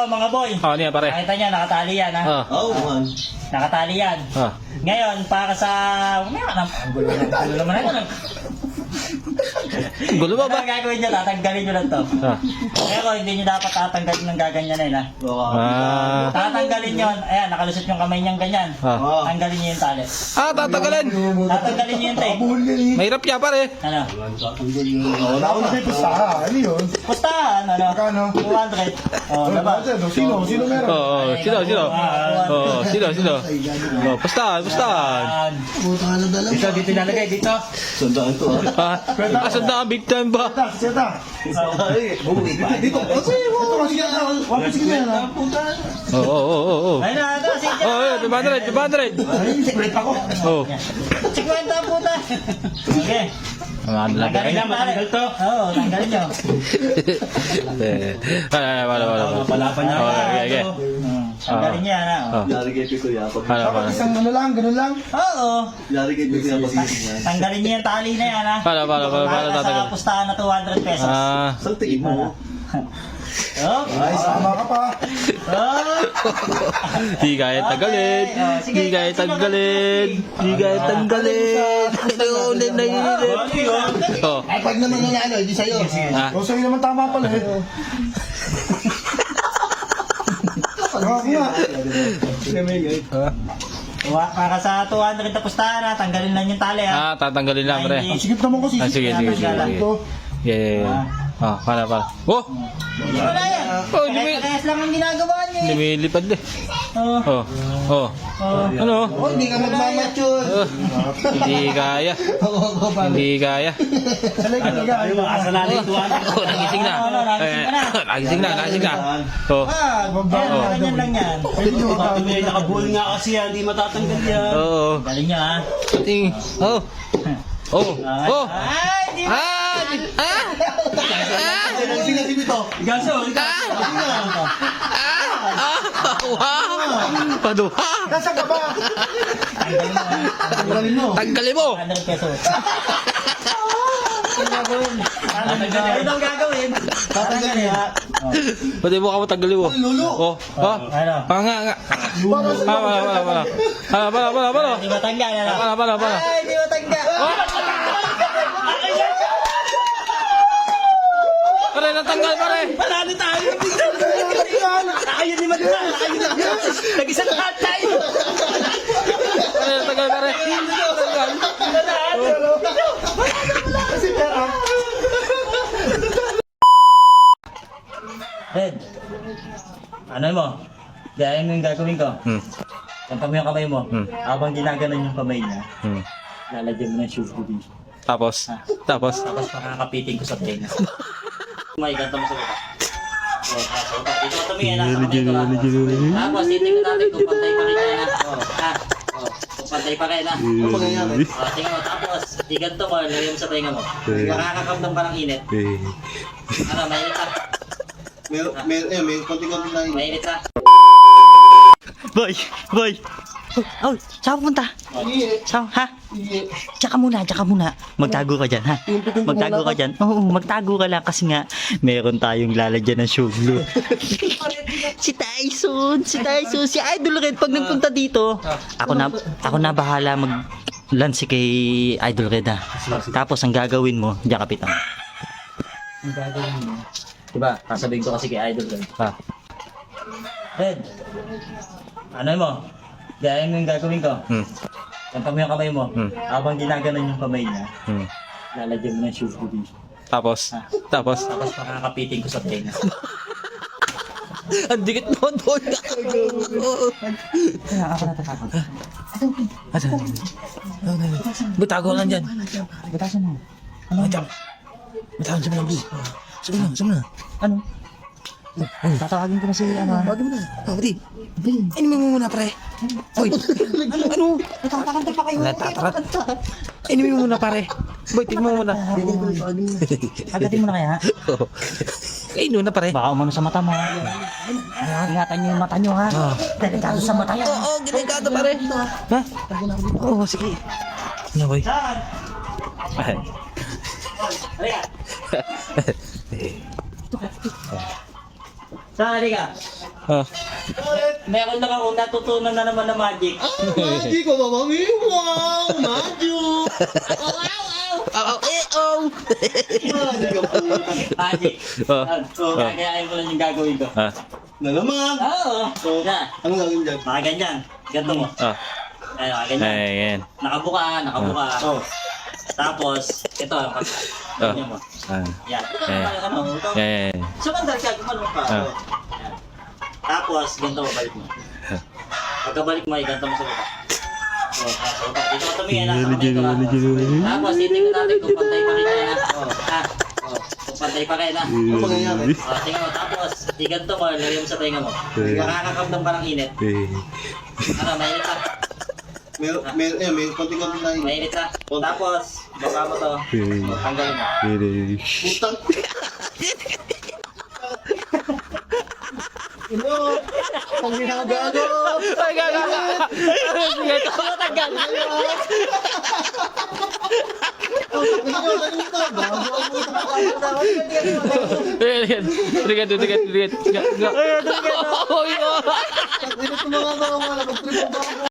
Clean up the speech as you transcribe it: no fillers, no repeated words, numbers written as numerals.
mga boy. Ano yan pare? Nakita niya, nakatali yan ha. Oo, man. Nakatali yan. Ngayon, para sa... Ang gulo naman na. Gulo ba ba? Ano gagawin nyo? Tatanggalin nyo lang to. Pero hindi nyo dapat tatanggalin ng gaganyanin ha. Tatanggalin nyo. Ayan, nakalusot yung kamay niyang ganyan. Tanggalin nyo yung tali. Tatanggalin. Tatanggalin nyo yung tape. Mahirap yan pare. Ano? Wala ko na kayo pustaha. Ano yun? Pustahan, ano? Magkano? 200. Oh, diba? Sino meron? Sino? Pustahan. Dito nalagay, dito. Sandaan to, ha? Sanda big time ba? Siyata. Dito. Ito kasi yan. Wala sige na yan, ha? Oo. Ayun na, ito, si Jack. 200. Ay, secret ako. Oh. 50 puta. Okay. Tanggalin na, matanggal to. Oo, tanggalin nyo. Wala. Palapan niya. Okay. Tanggalin niya, ano? Yari kay Pito Yapag. Wala. Isang ano lang, ganun lang. Oo. Yari kay Pito Yapag. Tanggalin niya yung tali na yan, ha? Para Para tatanggal. sa pustahan na 200 pesos. Saan tingin mo? Oh. Ay, sama ka pa. Oh. Di kaya tanggalin. Di kaya tanggalin. Oh. Ay, pag naman nga ano, hindi sa'yo. O, sa'yo naman tama pala eh. Ako nga. Para sa 200 na pustahan, ha? Tanggalin lang yung tali, ha? Tatanggalin lang pre. Sigit naman ko, Sige. Para. Oh! Wala yan. Kaya lang ang ginagawa niya, eh. Lumilipad eh. Oh. Oh. Ano? Oh, hindi ka magmamature. Hindi kaya. Asa na rin 200. Nagising na. Nagising na. Oh. Ganyan lang yan. Nakabuhol nga kasi yan, hindi matatanggal yan. Oo. Galing niya, ha? Ay, di ba? Sino dito? Gaso, Paduha. Nasaan ka ba? Tanggalin mo. 100 pesos. Ano gagawin? Ano gagawin? Tatanggalin, ha? Pwede mo ka matanggalin mo. Lulu. Ano? Nga. Para. Hindi matanggal, ano? Para. Ay, hindi matanggal. Pare, natanggal pare. Panalo tayo. Ayun ni Madura. Nag-isang lahat tayo. Pare, natanggal pare. Red, ano mo? Gaya mo yung gagawin ko. Kampa mo yung kamay mo. Habang ginaganon yung kamay niya, lalagyan mo ng shoe dito. Tapos. Tapos makakapiting ko sa tenga. May ganto mo sa baba. Dito ka tumingin, ha? Tapos titingnan natin kung pantay pa rin yan, ha? Kung pantay pa rin, ha? Tingnan mo, tapos ganto mo, lagyan mo sa tenga mo. Makakakamdam ka ng init. Ano, mainit ha? May konti-konti na yun. Mainit ha? Boy! Oh, saan pupunta? Saan, ha? Tsaka muna. Magtago ka dyan, ha? Magtago ka dyan. Oo, magtago ka lang kasi nga meron tayong lalagyan ng show glue. Si Tyson, si Idol Red pag nagpunta dito. Ako na bahala mag-lunch kay Idol Red, ha? Tapos ang gagawin mo, diyan kapitan. Ang gagawin mo, diba? Sasabihin ko kasi kay Idol Red. Red, ano mo? Gaya mo yung gagawin ko. Kampa mo yung kamay mo. Habang ginaganon yung kamay niya, lalagyan mo ng shoe dito. Tapos. Tapos makakapiting ko sa tenga. Ang dikit mo doon. Bitago lang dyan. Batasan mo. Bitago dyan lang. Sabi na. Ano? Tatawagin ko na si ano. Tawagin mo na. Pati. Inumin mo muna pare. Hoy. Ano? Natatakanta pa kayo. Inumin mo muna pare. Boy, tignan mo muna. Agatin mo na kaya. Inumin na pare. Baka umano sa mata mo. Ingatan niyo yung mata niyo, ha. Delikado sa mata niyo. Oo, delikado pare. Ha? Oo, sige. Ano boy? Saan? Ay. Halika. Sali ka. Ah. Meron lang ako natutunan na naman na magic. Magic ko, mamami. Wow! Magic! Magic ka po. Magic. Kaya ko lang yung gagawin ko. Ah. Nalamang! Oo. Na. Anong gagawin dyan? Mga ganyan. Ganto mo. Ah. Ayun, mga ganyan. Ayan. Nakabuka, nakabuka. Oh. Tapos, ito, ganyan mo. Ah. Yan. Ano? Ito. Ayan. Sumandal ka, gumalong ka. Ah. Yan. Tapos, ganito mo, balik mo. Pagkabalik mo, ganito mo sa baba. Dito ka tumingin, nasa kamay ko. Tapos, titignan natin kung pantay pa rin yan. Kung pantay pa rin, Ano mangyayari? tingnan mo, tapos, iganto mo, lagyan mo sa tenga mo. Makakakamdam ka ng init. Ano, mainit ka? May konti-konti na yun. Mainit ka. Tapos, baba mo to. Tanggalin mo. Putang. Ino! Ang ginagago! Ay, gaga! Sige, Tanggal! Tigat. Ito mga mga